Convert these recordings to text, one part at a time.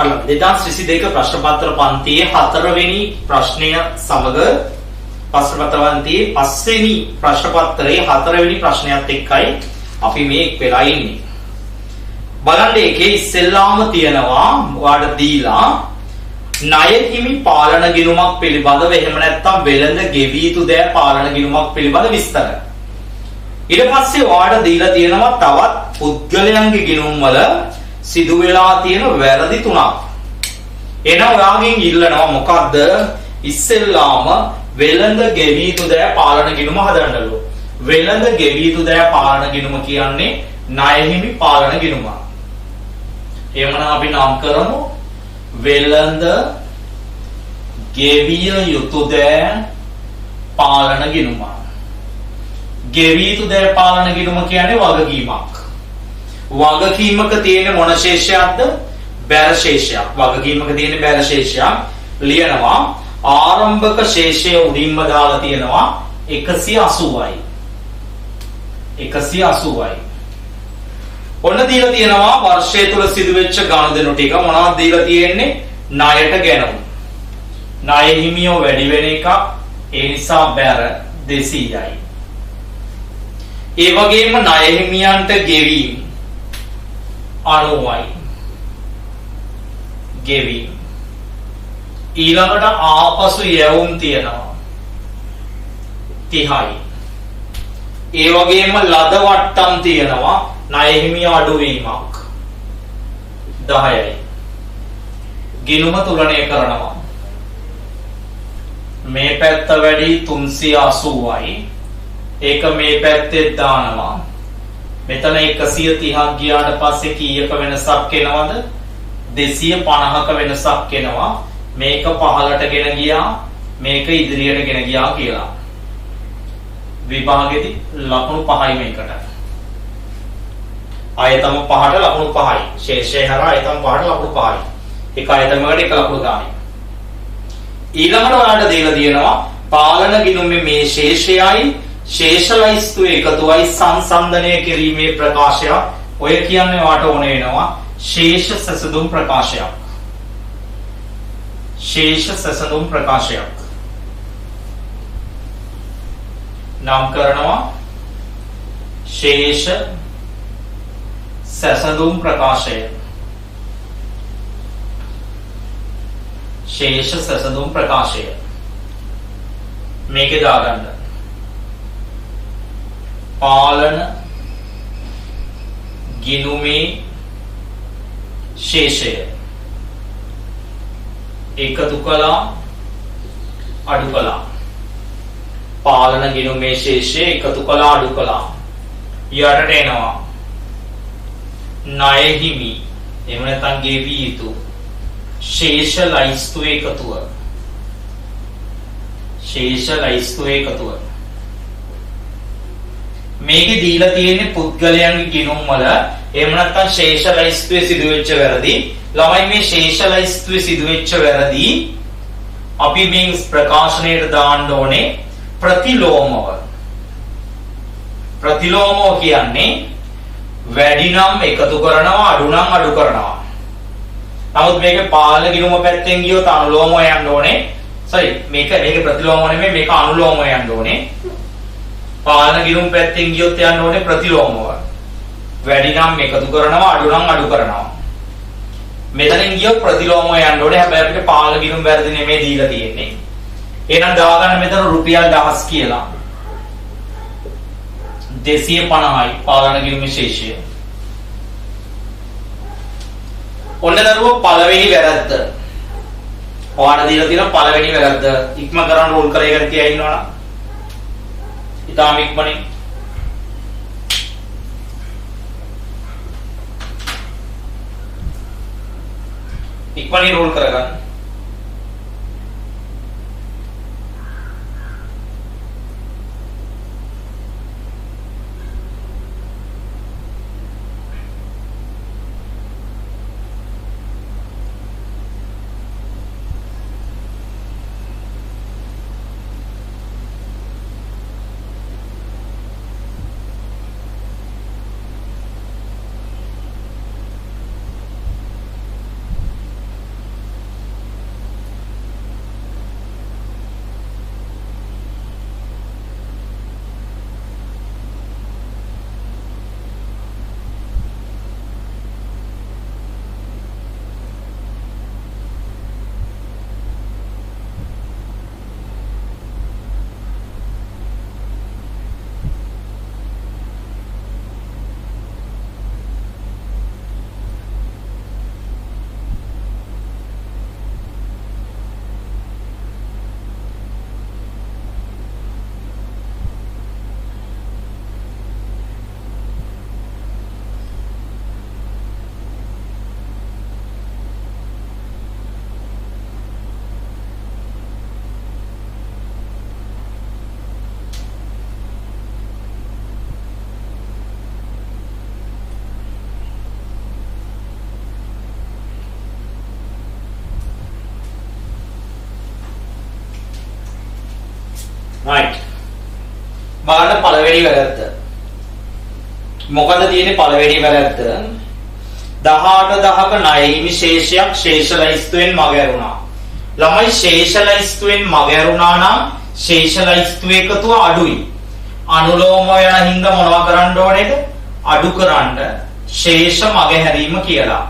බලන්න 2022 ප්‍රශ්න පත්‍ර පන්තියේ 4 වෙනි ප්‍රශ්නය සමග ප්‍රශ්න පත්‍ර පන්තියේ 5 වෙනි ප්‍රශ්න පත්‍රයේ 4 වෙනි ප්‍රශ්නයත් එක්කයි අපි මේ එක් වෙලා ඉන්නේ. බලන්න ඒකේ ඉස්සෙල්ලාම තියෙනවා ඔයාලට දීලා ණය හිමි පාලන ගිණුමක් පිළිබඳව එහෙම නැත්නම් වෙළඳ ගෙවී යුතු දෑ පාලන ගිණුමක් පිළිබඳ විස්තර. ඊට පස්සේ ඔයාලට දීලා තියෙනවා තවත් පුද්ගලයන්ගේ ගිණුම් වල සිදු වෙලා තියෙන වැරදි තුනක්. එහෙනම් ඔයාගෙන් ඉල්ලනවා මොකද්ද? ඉස්සෙල්ලාම වෙළඳ ගෙවී යුතු දෑ පාලන ගිණුම හදන්නලු. වෙළඳ ගෙවී යුතු දෑ පාලන ගිණුම කියන්නේ ණය හිමි පාලන ගිණුම. එහෙමනම් අපි නම් කරමු වෙළඳ ගෙවිය යුතු දෑ පාලන ගිණුම. ගෙවිය යුතු දෑ පාලන ගිණුම කියන්නේ වගකීමක්. වගකීමක තියෙන මොන ශේෂයක්ද? බැර ශේෂයක්. වගකීමක තියෙන බැර ශේෂයක් ලියනවා. ආරම්භක ශේෂය උඩින්ම දාලා තියෙනවා 180යි. 180යි. ඔන්න දීලා තියෙනවා වර්ෂය තුල සිදුවෙච්ච ගනුදෙනු ටික මොනවද දීලා තියෙන්නේ? ණයට ගැනුම්. ණය හිමියෝ වැඩි වෙන එක ඒ නිසා බැර 200යි. ඒ වගේම ණය හිමියන්ට ගෙවීම 90යි. ගෙවීම. ඊළඟට ආපසු යැවුම් තියෙනවා 30යි. ඒ වගේම ලද වට්ටම් තියෙනවා ණය හිමිය අඩුවීමක් 10යි. ගිණුම තුලණය කරනවා. මේ පැත්ත වැඩි 380යි. ඒක මේ පැත්තේ දානවා. මෙතන 130ක් ගියාට පස්සේ කීයක වෙනසක් එනවද? 250ක වෙනසක් එනවා. මේක පහලට ගෙන ගියා, මේක ඉදිරියට ගෙන ගියා කියලා. විභාගෙදි ලකුණු 5යි මේකට. ආයතන 5ට ලකුණු 5යි. ශේෂය හරහා ආයතන 5ට ලකුණු 5යි. එක ආයතනයකට එක ලකුණු ගානේ. ඊළඟට ඔයාලට දීලා තියෙනවා පාලන ගිණුමේ මේ ශේෂයයි ශේෂ ලයිස්තු එකතුවයි සංසන්දනය කිරීමේ ප්‍රකාශය. ඔය කියන්නේ ඔයාලට ඕන වෙනවා ශේෂ සැසඳුම් ප්‍රකාශයක්. ශේෂ සැසඳුම් ප්‍රකාශයක් නම් කරනවා ශේෂ සැසඳුම් ප්‍රකාශය. ශේෂ සැසඳුම් ප්‍රකාශය මේකේ දාගන්න. පාලන ගිණුමේ ශේෂය එකතු කළා අඩු කළා. පාලන ගිණුමේ ශේෂය එකතු කළා අඩු කළා. ඊට එනවා ණය හිමි එහෙම නැත්නම් ගෙවී යුතු ශේෂ ලයිස්තු එකතුව. ශේෂ ලයිස්තු එකතුව මේකේ දීලා තියෙන්නේ පුද්ගලයන්ගේ ගිණුම් වල එහෙම නැත්නම් ශේෂ ලයිස්තුවේ සිදුවෙච්ච වැරදි. ළමයි මේ ශේෂ ලයිස්තුවේ සිදුවෙච්ච වැරදි අපි මේ ප්‍රකාශනයට දාන්න ඕනේ ප්‍රතිලෝමව. ප්‍රතිලෝමව කියන්නේ වැඩි නම් එකතු කරනවා අඩු නම් අඩු කරනවා. නමුත් මේකේ පාලන ගිණුම පැත්තෙන් ගියොත් අනුලෝමව යන්න ඕනේ. මේක ප්‍රතිලෝමව නෙමෙයි මේක අනුලෝමව යන්න ඕනේ. පාලන ගිණුම් පැත්තෙන් ගියොත් යන්න ඕනේ ප්‍රතිලෝමව. වැඩි නම් එකතු කරනවා අඩු නම් අඩු කරනවා. මෙතනින් ගියොත් ප්‍රතිලෝමව යන්න ඕනේ. හැබැයි අපිට පාලන ගිණුම් වැරදි නෙමෙයි දීලා තියෙන්නේ. එහෙනම් දාගන්න මෙතන රුපියල් 1000 කියලා. 250යි පාලන ගිණුමේ ශේෂය. ඔන්න දරුවෝ පළවෙනි වැරද්ද. ඔයාලා දීලා තියෙන පළවෙනි වැරද්ද ඉක්ම කරන් රෝල් කරගෙන තියා ඉන්නවනම් ඉතාම ඉක්මනින් රෝල් කරගන්න. right බලන්න පළවෙනි වැරද්ද මොකද තියෙන්නේ පළවෙනි වැරද්ද 18000ක ණය හිමි ශේෂයක් ශේෂ ලයිස්තුවෙන් මගහැරුණා ළමයි ශේෂ ලයිස්තුවෙන් මගහැරුණා නම් ශේෂ ලයිස්තුව එකතුව අඩුයි අනුලෝම යන හින්දා මොනවා කරන්න ඕනේද අඩු කරන්න ශේෂ මගහැරීම කියලා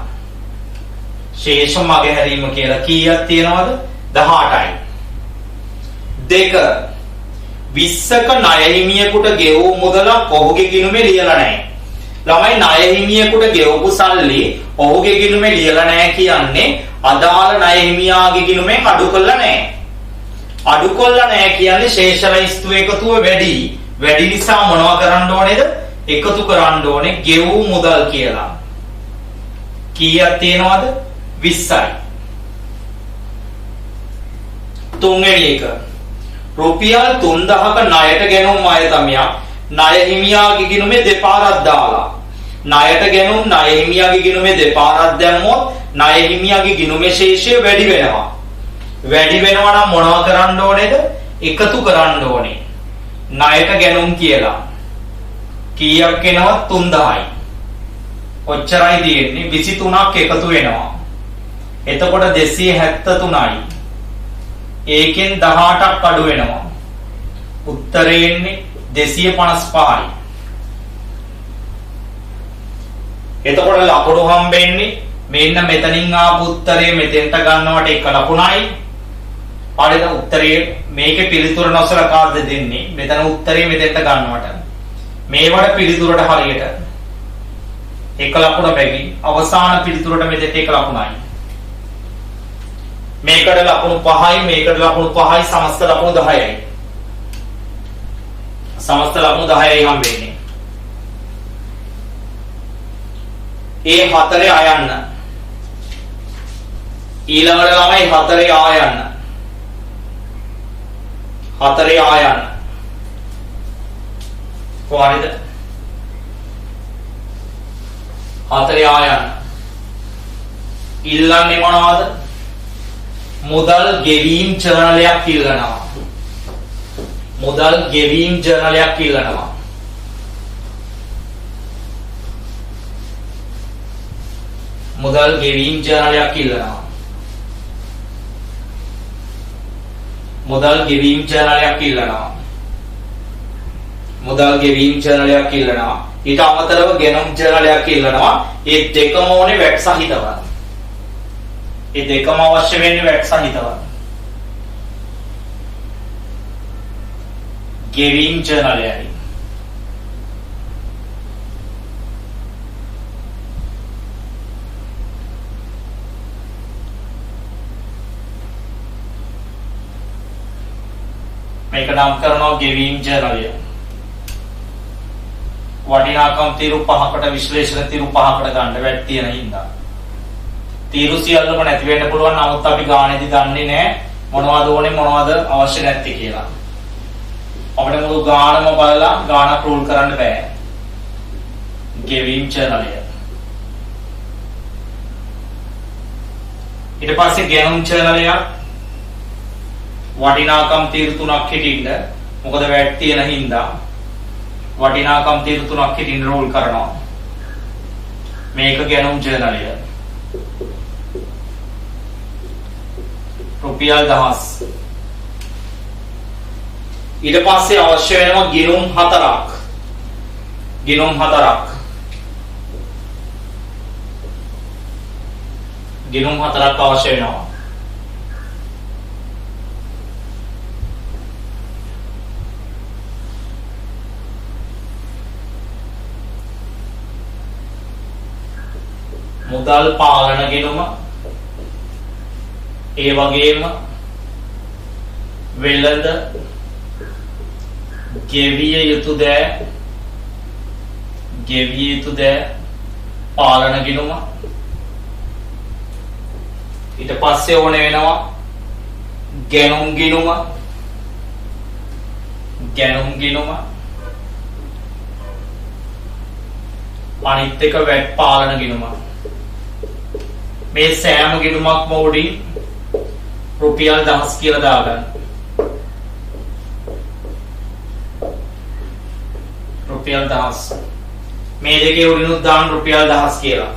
ශේෂ මගහැරීම කියලා කීයක් තියෙනවද 18යි දෙක 20ක ණය හිමියෙකුට ගෙවූ මුදලක් ඔහුගේ ගිණුමේ ලියලා නැහැ. ළමයි ණය හිමියෙකුට ගෙවපු සල්ලි ඔහුගේ ගිණුමේ ලියලා නැහැ කියන්නේ අදාළ ණය හිමියාගේ ගිණුමෙන් අඩු කළා නැහැ. අඩු කළා නැහැ කියන්නේ ශේෂ ලයිස්තුව එකතුව වැඩි. වැඩි නිසා මොනවා කරන්න ඕනේද? එකතු කරන්න ඕනේ ගෙවූ මුදල් කියලා. කීයක් තියෙනවද? 20යි. තුන්වෙනි එක රුපියල් 3000ක ණයට ගැනුම් අයතමියක් ණය හිමියාගේ ගිණුමේ දෙපාරක් දාලා ණයට ගැනුම් ණය හිමියාගේ ගිණුමේ දෙපාරක් දැම්මොත් ණය හිමියාගේ ගිණුමේ ශේෂය වැඩි වෙනවා. වැඩි වෙනවා නම් මොනවා කරන්න ඕනේද? එකතු කරන්න ඕනේ. ණයට ගැනුම් කියලා. කීයක් එනවා? 3000යි. ඔච්චරයි තියෙන්නේ 23ක් එකතු වෙනවා. එතකොට 273යි. ඒකෙන් 18ක් අඩු වෙනවා. උත්තරේ එන්නේ 255යි. එතකොට ලකුණු හම්බෙන්නේ මෙන්න මෙතනින් ආපු උත්තරේ මෙතෙන්ට ගන්නවට එක ලකුණයි. හරිද? උත්තරේ මේකේ පිළිතුර නොසලකා දෙන්නේ. මෙතන උත්තරේ මෙතෙන්ට ගන්නවට. මේවට පිළිතුරට හරියට එක ලකුණ බැගින් අවසාන පිළිතුරට මෙතෙන්ට එක ලකුණයි. මේකට ලකුණු 5යි මේකට ලකුණු 5යි සමස්ත ලකුණු 10යි. සමස්ත ලකුණු 10යි හම්බෙන්නේ. ඒ 4 ආයන්න. ඊළඟට ළමයි 4 ආයන්න. 4 ආයන්න. කොහරිද? 4 ආයන්න. ඊළඟේ මොනවද? මුදල් ගෙවීම් ජර්නලයක් ඉල්ලනවා. මුදල් ගෙවීම් ජර්නලයක් ඉල්ලනවා. මුදල් ගෙවීම් ජර්නලයක් ඉල්ලනවා. මුදල් ගෙවීම් ජර්නලයක් ඉල්ලනවා. මුදල් ගෙවීම් ජර්නලයක් ඉල්ලනවා. ඊට අමතරව ගෙනුම් ජර්නලයක් ඉල්ලනවා. මේ දෙකම ඕනේ වැට් සහිතව. ඒ දෙකම අවශ්‍ය වෙන්නේ වැට් සහිතව. ගෙවීම් ජර්නලයයි. මේක නම් කරනවා ගෙවීම් ජර්නලය. වටිනාකම් තීරු 5කට විශ්ලේෂණ තීරු 5කට ගන්න වැට් තියෙන හින්දා. තීරු සියල්ලම නැති වෙන්න පුළුවන්. නමුත් අපි ගානේදී දන්නේ නැහැ මොනවද ඕනේ මොනවද අවශ්‍ය නැත්තේ කියලා. අපිට මුළු ගානම බලලා ගානක් රූල් කරන්න බෑ. ගෙවීම් ජර්නලය. ඊට පස්සේ ගෙනුම් ජර්නලය වටිනාකම් තීරු 3ක් හිටින්න. මොකද වැට් තියෙන හින්දා වටිනාකම් තීරු 3ක් හිටින්න රූල් කරනවා. මේක ගෙනුම් ජර්නලය. රුපියල් 1000. ඊට පස්සේ අවශ්‍ය වෙනවා ගිණුම් 4ක්. ගිණුම් 4ක්. ගිණුම් 4ක් අවශ්‍ය වෙනවා. මුදල් පාලන ගිණුම ඒ වගේම වෙළඳ ගෙවිය යුතු දෑ පාලන ගිණුම. ඊට පස්සේ ඕන වෙනවා ගැනුම් ගිණුම. අනිත් එක වැට් පාලන ගිණුම. මේ සෑම ගිණුමක්ම උඩින් රුපියල් 1000 කියලා දාගන්න. රුපියල් 1000. මේ දෙකේ උඩිනුත් දාන්න රුපියල් 1000 කියලා.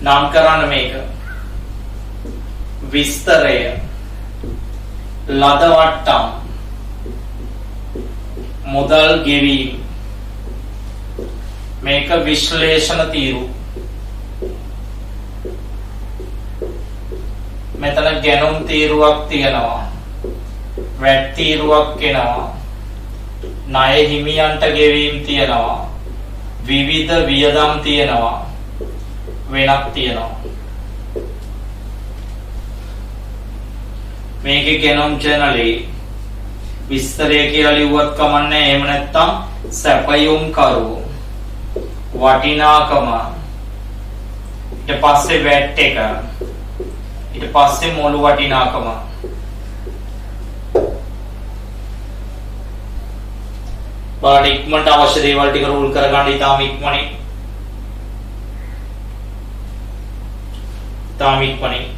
නම් කරන්න මේක. විස්තරය ලද වට්ටම් මුදල් ගෙවීම මේක විශ්ලේෂණ තීරු. මෙතන ගැනුම් තීරුවක් තියෙනවා, වැට් තීරුවක් එනවා, ණය හිමියන්ට ගෙවීම තියෙනවා, විවිධ වියදම් තියෙනවා, වෙනක් තියෙනවා. මේකේ ගැනුම් ජර්නලේ විස්තරය කියලා ලිව්වත් කමන්නේ. එහෙම නැත්නම් සැපයුම් කරු වටිනාකම, ඊට පස්සේ වැට් එක, ඊට පස්සේ මොළු වටිනාකම. බලන්න ඉක්මනට අවශ්‍ය දේවල් ටික රූල් කරගන්න. ඉතාම ඉක්මනින්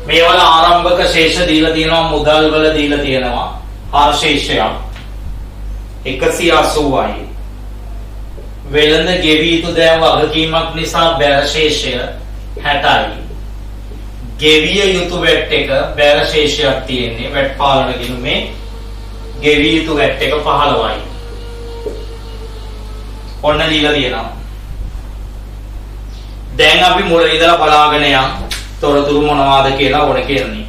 මේ වල ආරම්භක ශේෂ දීලා තියෙනවා, මුදල් වල දීලා තියෙනවා හර ශේෂයක් 180යි. වෙළඳ ගෙවී යුතු දෑ වගකීමක් නිසා බැර ශේෂය 60යි. ගෙවිය යුතු වැට් එක බැර ශේෂයක් තියෙන්නේ. වැට් පාලන ගිණුමේ ගෙවිය යුතු වැට් එක 15යි. ඔන්න දීලා තියෙනවා. දැන් අපි මුල ඉඳලා බලාගෙන යමු. තොරතුරු මොනවාද කියලා ඕන කියන්නේ.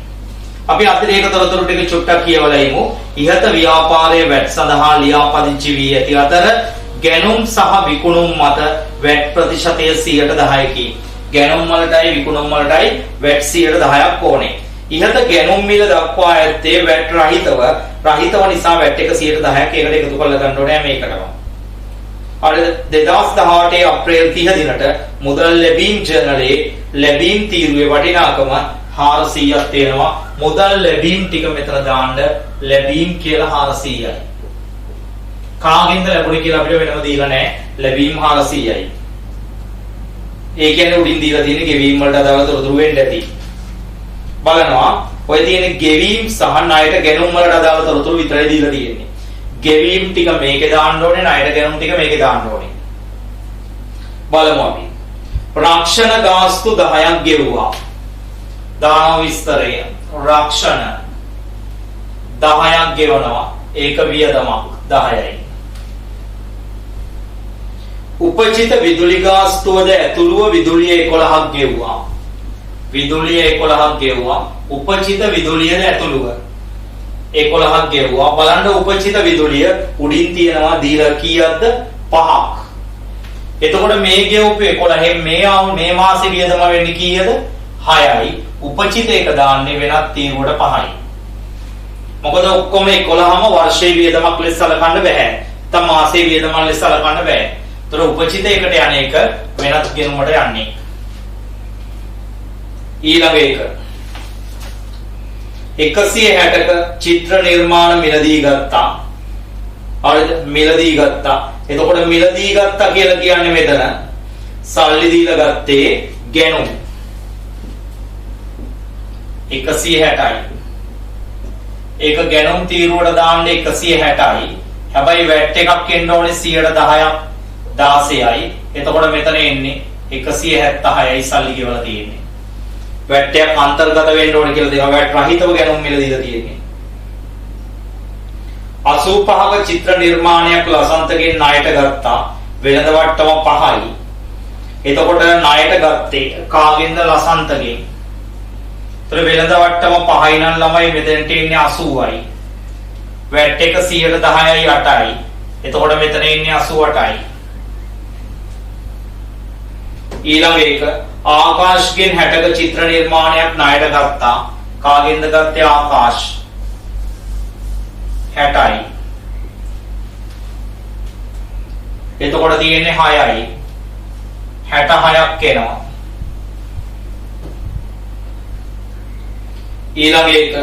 අපි අතිරේක තොරතුරු ටික චුට්ටක් කියවලා ඉමු. ඉහත ව්‍යාපාරයේ වැට් සඳහා ලියාපදිංචි වී ඇති අතර ගැනුම් සහ විකුණුම් මත වැට් ප්‍රතිශතය 10%කි. ගැනුම් වලටයි විකුණුම් වලටයි වැට් 10%ක් ඕනේ. ඉහත ගැනුම් මිල දක්වා ඇත්තේ වැට් රහිතව නිසා වැට් එක 10%ක් ඒකට එකතු කරලා ගන්න ඕනේ මේකටම. හරිද? 2018 අප්‍රේල් 30 දිනට මුදල් ලැබීම් ජර්නලයේ ලැබීම් තීරුවේ වටිනාකම 400ක් තියෙනවා. මුදල් ලැබීම් ටික මෙතන දාන්න. ලැබීම් කියලා 400යි. කාගෙන්ද ලැබුණේ කියලා අපිට වෙනම දීලා නැහැ. ලැබීම් 400යි. ඒ කියන්නේ උඩින් දීලා තියෙන ගෙවීම් වලට අදාළ තොරතුරු වෙන්න ඇති. බලනවා ඔය තියෙන ගෙවීම් සහ ණයට ගැනුම් වලට අදාළ තොරතුරු විතරයි දීලා තියෙන්නේ. ගෙවීම් ටික මේකේ දාන්න ඕනේ, ණයට ගැනුම් ටික මේකේ දාන්න ඕනේ. බලමු අපි. රක්ෂණ ගාස්තු 10ක් ගෙවුවා. දාන විස්තරය. රක්ෂණ 10ක් ගෙවනවා. ඒක වියදමක් 10යි. උපචිත විදුලි ගාස්තුවද ඇතුළුව විදුලිය 11ක් ගෙවුවා. විදුලිය 11ක් ගෙවුවා. උපචිත විදුලියද ඇතුළුව 11ක් ගෙවුවා. බලන්න උපචිත විදුලිය උඩින් තියනවා දීලා කීයක්ද? 5ක්. එතකොට මේ ගෙවපු 11න් මේ මාසේ වියදම වෙන්නේ කීයද? 6යි. උපචිත එක දාන්නේ වෙනත් තීරුවට 5යි. මොකද ඔක්කොම 11ම වර්ෂයේ වියදමක් ලෙස සලකන්න බෑ. තම මාසයේ වියදමක් ලෙස සලකන්න බෑ. ඒතර උපචිත එකට යන එක වෙනත් ගෙනුමට යන්නේ. ඊළඟ එක 160ක චිත්‍ර නිර්මාණ මිලදී ගත්තා. හරිද? මිලදී ගත්තා. එතකොට මිලදී ගත්තා කියලා කියන්නේ මෙතන සල්ලි දීලා ගත්තේ ගැනුම් 160යි. ඒක ගැනුම් තීරුවට දාන්න 160යි. හැබැයි වැට් එකක් එන්න ඕනේ 10%ක් 16යි. එතකොට මෙතන එන්නේ 176යි සල්ලි ගෙවලා තියෙන්නේ. වැට් එකක් අන්තර්ගත වෙන්න ඕනේ කියලා දෙනවා. වැට් රහිතව ගැනුම් මිල දීලා තියෙන්නේ. 85ක චිත්‍ර නිර්මාණයක් ලසන්තගෙන් ණයට ගත්තා. වෙළඳ වට්ටම 5යි. එතකොට ණයට ගත්තේ කාගෙන්ද? ලසන්තගෙන්. ඒතර වෙළඳ වට්ටම 5යි නම් ළමයි මෙතනට එන්නේ 80යි. වැට් එක 10%යි 8යි. එතකොට මෙතන එන්නේ 88යි. ඊළඟ එක ආකාශගෙන් 60ක චිත්‍ර නිර්මාණයක් ණයට ගත්තා. කාගෙන්ද ගත්තේ? ආකාශ 60යි. එතකොට තියෙන්නේ 6යි. 66ක් එනවා. ඊළඟ එක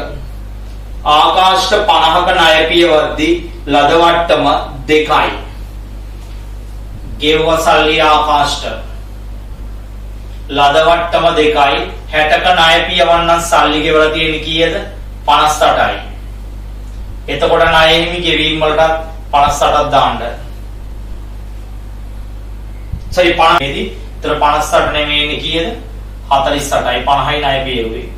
ආකාශට 50ක ණය පියවද්දී ලද වට්ටම 2යි. ගෙව්ව සල්ලි ආකාශට ලද වට්ටම 2යි. 60ක ණය පියවන්නම් සල්ලි ගෙවලා තියෙන්නේ කීයද? 58යි. එතකොට ණය හිමි ගෙවීම වලට 58ක් දාන්න. සරි 50 නෙදී. ඒතර 58 නෙමෙයි ඉන්නේ කීයද? 48යි. 50යි ණය පියවුවේ.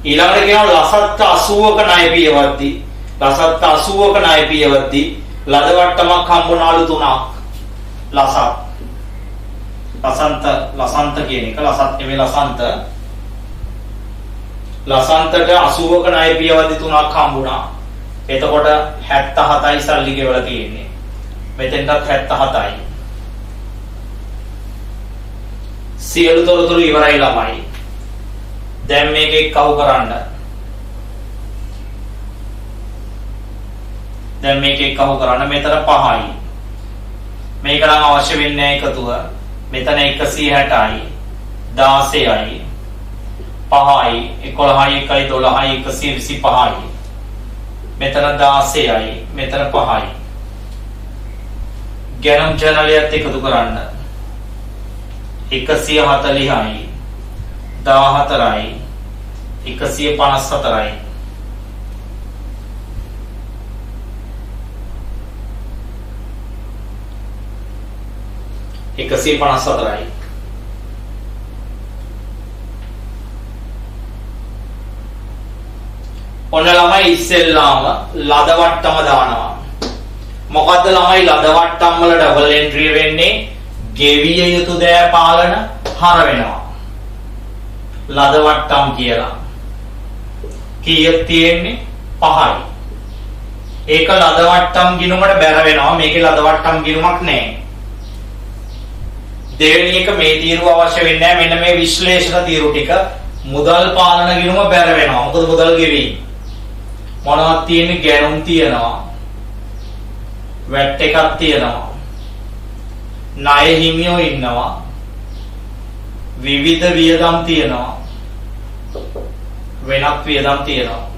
ඊළඟට කියනවා ලසත්ක 80ක ණය පියවද්දී ලසත්ක 80ක ණය පියවද්දී ලද වට්ටමක් හම්බුනාලු 3ක්. ලසන්ත කියන එක ලසත් නෙමෙයි ලසන්ත. ලසන්තට 80ක ණය පියවද්දී 3ක් හම්බුණා. එතකොට 77යි සල්ලි ගෙවලා තියෙන්නේ. මෙතෙන්ටත් 77යි. සියලු තොරතුරු ඉවරයි ළමයි. දැන් මේක එක්කව කරන්න. මෙතන 5යි. මේක නම් අවශ්‍ය වෙන්නේ නැහැ එකතුව. මෙතන 160යි 16යි 5යි 11යි 1යි 12යි 125යි. මෙතන 16යි මෙතන 5යි. ගැණුම් ජනලයත් එකතු කරන්න. 140යි 14යි 154යි. ඔන්න ළමයි ඉස්සෙල්ලාම ලද වට්ටම දානවා. මොකද්ද ළමයි ලද වට්ටම් වල ඩබල් එන්ට්‍රි වෙන්නේ? ගෙවිය යුතු දෑ පාලන හර වෙනවා. ලද වට්ටම් කියලා. කීයක් තියෙන්නේ? 5යි. ඒක ලද වට්ටම් ගිණුමට බැර වෙනවා. මේකේ ලද වට්ටම් ගිණුමක් නැහැ. දෙවෙනි එක මේ තීරුව අවශ්‍ය වෙන්නේ නැහැ. මෙන්න මේ විශ්ලේෂණ තීරු ටික මුදල් පාලන ගිණුම බැර වෙනවා. මොකද මුදල් ගෙවීම මොනවද තියෙන්නේ? ගැණුම් තියෙනවා. වැට් එකක් තියෙනවා. ණය හිමියෝ ඉන්නවා. විවිධ වියදම් තියෙනවා. වෙනත් වියදම් තියෙනවා.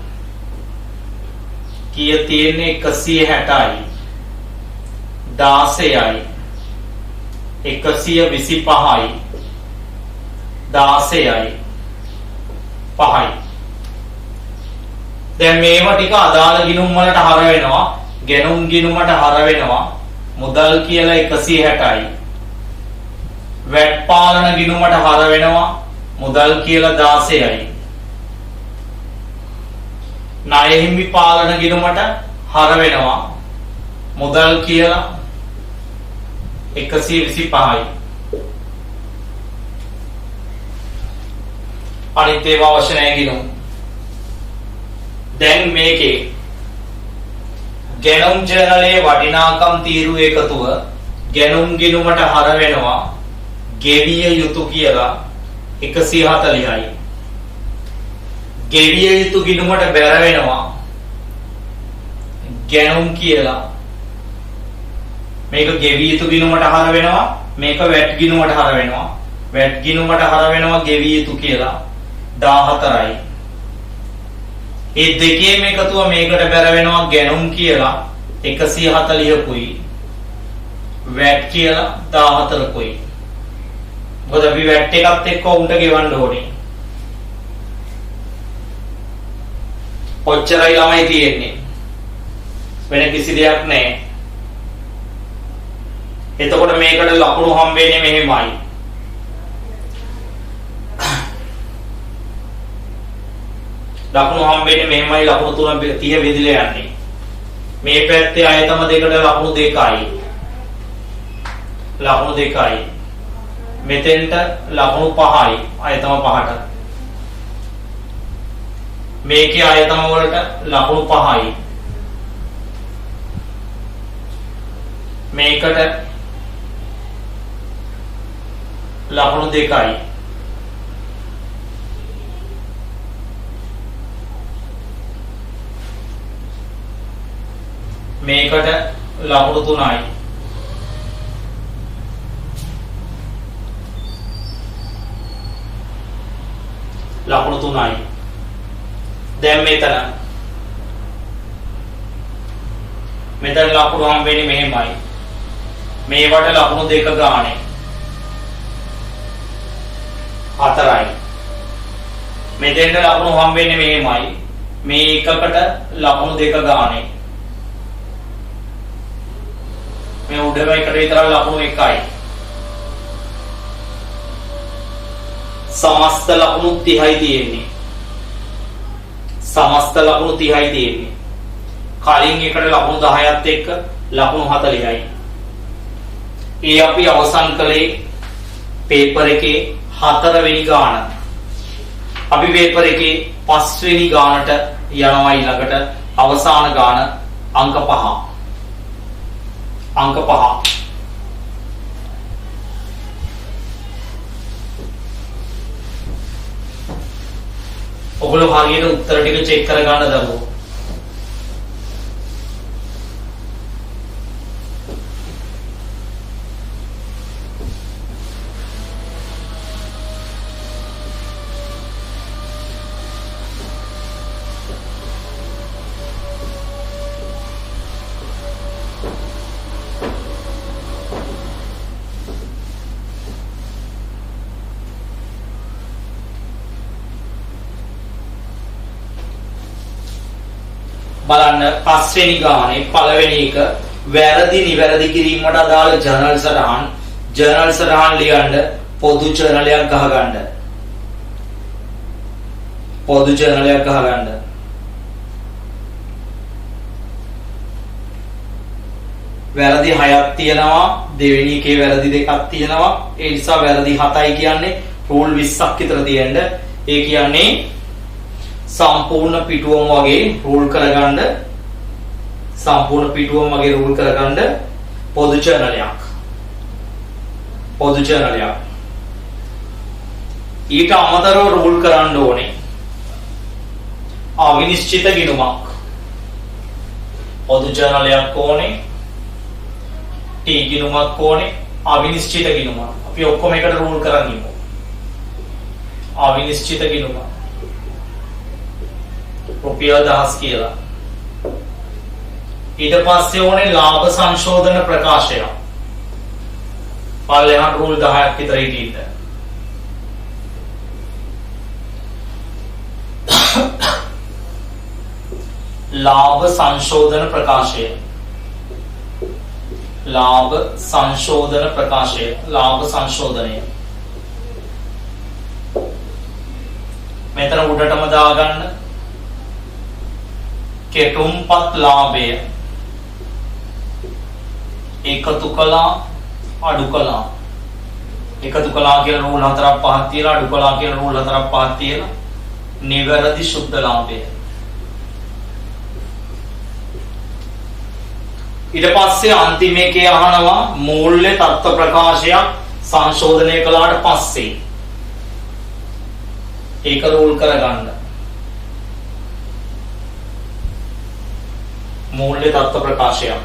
කීය තියෙන්නේ? 160යි 16යි 125යි 16යි 5යි. දැන් මේවා ටික අදාළ ගිණුම් වලට හර වෙනවා. ගැණුම් ගිණුමට හර වෙනවා. මුදල් කියලා 160යි. වැට් පාලන ගිණුමට හර වෙනවා. මුදල් කියලා 16යි. ණය හිමි පාලන ගිණුමට හර වෙනවා. මුදල් කියලා 125යි. අනිත් ඒවා අවශ්‍ය නැහැ ගිණුම්. දැන් මේකේ ගැණුම් ජර්නලයේ වටිනාකම් තීරු එකතුව ගැණුම් ගිණුමට හර වෙනවා. ගෙවිය යුතු කියලා 140යි. ගෙවිය යුතු ගිණුමට බැර වෙනවා. ගැණුම් කියලා මේක ගෙවිය යුතු ගිණුමට හර වෙනවා. මේක වැට් ගිණුමට හර වෙනවා. වැට් ගිණුමට හර වෙනවා ගෙවිය යුතු කියලා 14යි. ඒ දෙකේම එකතුව මේකට බැර වෙනවා ගැණුම් කියලා 140කුයි වැට් කියලා 14කුයි. මොකද අපි වැට් එකත් එක්ක උන්ට ගෙවන්න ඕනේ. ඔච්චරයි ළමයි තියෙන්නේ. වෙන කිසි දෙයක් නැහැ. එතකොට මේකට ලකුණු හම්බෙන්නේ මෙහෙමයි. ලකුණු හම්බෙන්නේ මෙහෙමයි. ලකුණු 3 30 බෙදලා යන්නේ. මේ පැත්තේ ආයතම දෙකට ලකුණු 2යි. ලකුණු 2යි. මෙතෙන්ට ලකුණු 5යි. ආයතම 5ට. මේකේ ආයතම වලට ලකුණු 5යි. මේකට ලකුණු 2යි. මේකට ලකුණු 3යි. ලකුණු 3යි. දැන් මෙතන ලකුණු හම් වෙන්නේ මෙහෙමයි. මේවට ලකුණු දෙක ගානේ 4යි. මෙතෙන්ට ලකුණු හම් වෙන්නේ මෙහෙමයි. මේ එකකට ලකුණු දෙක ගානේ. මේ උඩම එකට විතර ලකුණු 1යි. සමස්ත ලකුණු 30යි තියෙන්නේ. සමස්ත ලකුණු 30යි තියෙන්නේ. කලින් එකට ලකුණු 10ත් එක්ක ලකුණු 40යි. ඒ අපි අවසන් කළේ පේපර් එකේ 4 වෙනි ගාන. අපි පේපර් එකේ 5 වෙනි ගානට යනවා ඊළඟට අවසාන ගාන අංක 5. අංක 5. ඔගොල්ලෝ හරියට උත්තර ටික චෙක් කරගන්න දරුවෝ. බලන්න පස්වෙනි ගානේ පළවෙනි එක වැරදි නිවැරදි කිරීමට අදාළ ජර්නල් සටහන් ලියන්න පොදු ජර්නලයක් ගහගන්න. පොදු ජර්නලයක් ගහගන්න. වැරදි 6ක් තියෙනවා, දෙවෙනි එකේ වැරදි 2ක් තියෙනවා. ඒ නිසා වැරදි 7යි කියන්නේ රූල් 20ක් විතර තියෙන්න. ඒ කියන්නේ සම්පූර්ණ පිටුවම වගේ රූල් කරගන්න. සම්පූර්ණ පිටුවම වගේ රූල් කරගන්න පොදු ජර්නලයක්. පොදු ජර්නලයක්. ඊට අමතරව රූල් කරන්න ඕනේ අවිනිශ්චිත ගිණුමක්. පොදු ජර්නලයක් ඕනේ, ටී ගිණුමක් ඕනේ, අවිනිශ්චිත ගිණුමක්. අපි ඔක්කොම එකට රූල් කරන් ඉමු. අවිනිශ්චිත ගිණුම රුපියල් 1000 කියලා. ඊට පස්සේ ඕනේ ලාභ සංශෝධන ප්‍රකාශය. පල්ලෙහාන් රූල් 10ක් විතර හිටින්න. ලාභ සංශෝධන ප්‍රකාශය. ලාභ සංශෝධන ප්‍රකාශය. ලාභ සංශෝධනය. මෙතන උඩටම දාගන්න කෙටුම්පත් ලාභය. එකතු කළා, අඩු කළා. එකතු කළා කියලා රූල් 4ක් 5ක් තියලා, අඩු කළා කියලා රූල් 4ක් 5ක් තියලා නිවැරදි සුද්ධ ලාභය. ඊට පස්සේ අන්තිම එකේ අහනවා මූල්‍ය තත්ත්ව ප්‍රකාශයක් සංශෝධනය කළාට පස්සේ ඒක රූල් කරගන්න. මූල්‍ය තත්ත්ව ප්‍රකාශයක්.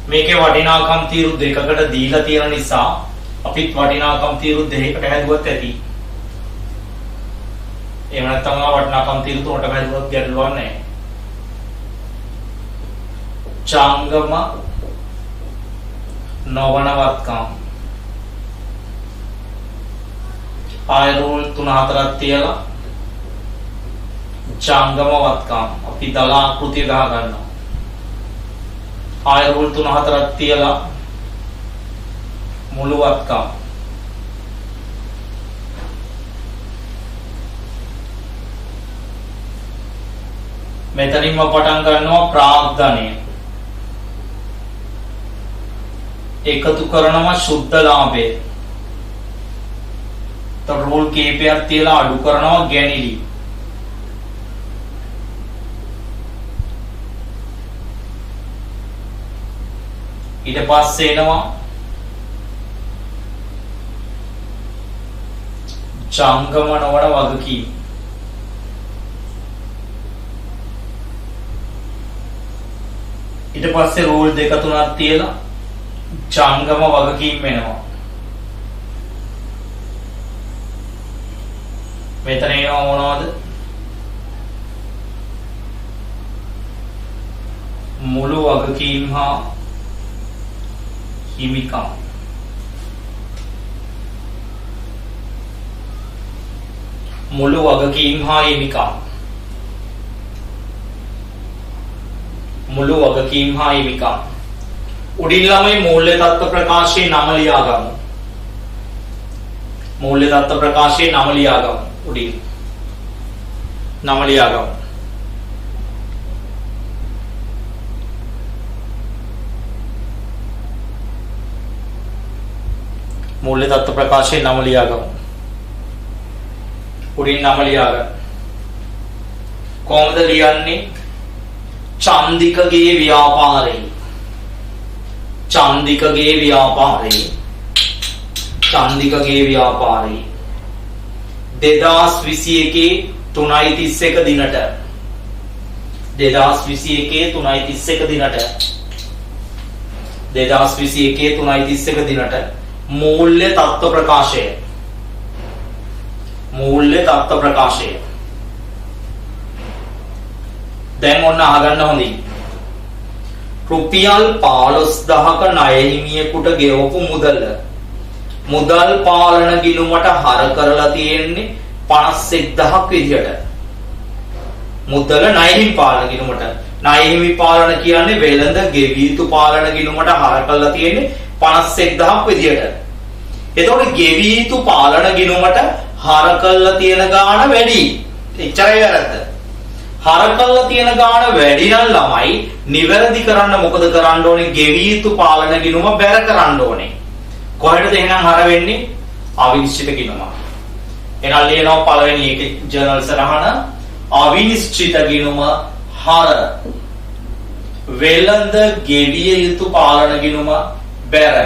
මේකේ වටිනාකම් තීරු දෙකකට දීලා තියෙන නිසා අපිත් වටිනාකම් තීරු දෙකකට හැදුවත් ඇති. එහෙම නැත්නම් වටිනාකම් තීරු තුනටම හැදුවත් ගැටලුවක් නැහැ. ජංගම නොවනවත්කම් ආය රූල් 3-4ක් තියලා ජංගමවත්කම් අපි දල ආකෘතිය ගහ ගන්නවා. ආය රූල් 3-4ක් තියලා මුළුවත්කම් මෙතනින්ම පටන් ගන්නවා ප්‍රාග්ධනය. එකතු කරනවා ශුද්ධ ලාභය. රූල් කීපයක් තියලා අඩු කරනවා ගැනිලි. ඊට පස්සේ එනවා ජංගම නොවන වගකීම්. ඊට පස්සේ රූල් 2-3ක් තියලා ජංගම වගකීම් වෙනවා. මෙතන එනවා මොනවද? මුළු වගකීම් හා හිමිකම්. මුළු වගකීම් හා හිමිකම්. මුළු වගකීම් හා හිමිකම්. උඩින් ළමයි මූල්‍ය තත්ත්ව ප්‍රකාශයේ නම ලියා ගමු. මූල්‍ය තත්ත්ව ප්‍රකාශයේ නම ලියා ගමු. උඩින් නම ලියා ගමු. මූල්‍ය තත්ත්ව ප්‍රකාශයේ නම ලියා ගමු. උඩින් නම ලියා ගන්න. කොහොමද ලියන්නේ? චන්දිකගේ ව්‍යාපාරේ. චන්දිකගේ ව්‍යාපාරේ. චන්දිකගේ ව්‍යාපාරේ 2021 3:31 දිනට 2021 3:31 දිනට 2021 3:31 දිනට මූල්‍ය තත්ත්ව ප්‍රකාශය. මූල්‍ය තත්ත්ව ප්‍රකාශය. දැන් ඔන්න අහගන්න හොඳින්. රුපියල් 15000ක ණය හිමියෙකුට ගෙවපු මුදල් පාලන ගිණුමට හර කරලා තියෙන්නේ 51000ක් විදියට. මුදල ණය හිමි පාලන ගිණුමට. ණය හිමි පාලන කියන්නේ වෙළඳ ගෙවී යුතු පාලන ගිණුමට හර කරලා තියෙන්නේ 51000ක් විදියට. එතකොට ගෙවී යුතු පාලන ගිණුමට හර කරලා තියෙන ගාණ වැඩි. එච්චරයි වැරද්ද. හර කරලා තියෙන ගාණ වැඩි නම් ළමයි නිවැරදි කරන්න මොකද කරන්න ඕනේ? ගෙවී යුතු පාලන ගිණුම බැර කරන්න ඕනේ. කොහෙටද එහෙනම් හර වෙන්නේ? අවිනිශ්චිත ගිණුම. එහෙනම් ලියනවා පළවෙනි එකේ ජර්නල් සරහන අවිනිශ්චිත ගිණුම හර වෙළඳ ගෙවිය යුතු පාලන ගිණුම බැර.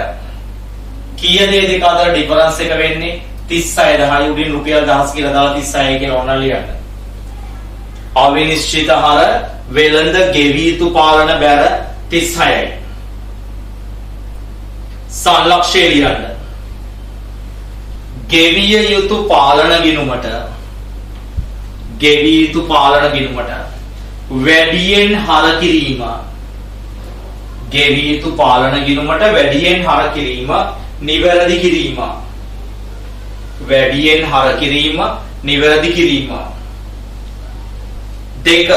කීය දේ දෙක අතර ඩිෆරන්ස් එක වෙන්නේ 36 උඩින් රුපියල් 1000 කියලා දාලා 36 කියලා ඕනනම් ලියන්න. අවිනිශ්චිත හර වෙළඳ ගෙවිය යුතු පාලන බැර 36යි. සංලක්ෂය ලියන්න. ගෙවිය යුතු පාලන ගිණුමට වැඩියෙන් හර කිරීම. ගෙවිය යුතු පාලන ගිණුමට වැඩියෙන් හර කිරීම නිවැරදි කිරීම. වැඩියෙන් හර කිරීම නිවැරදි කිරීම. 2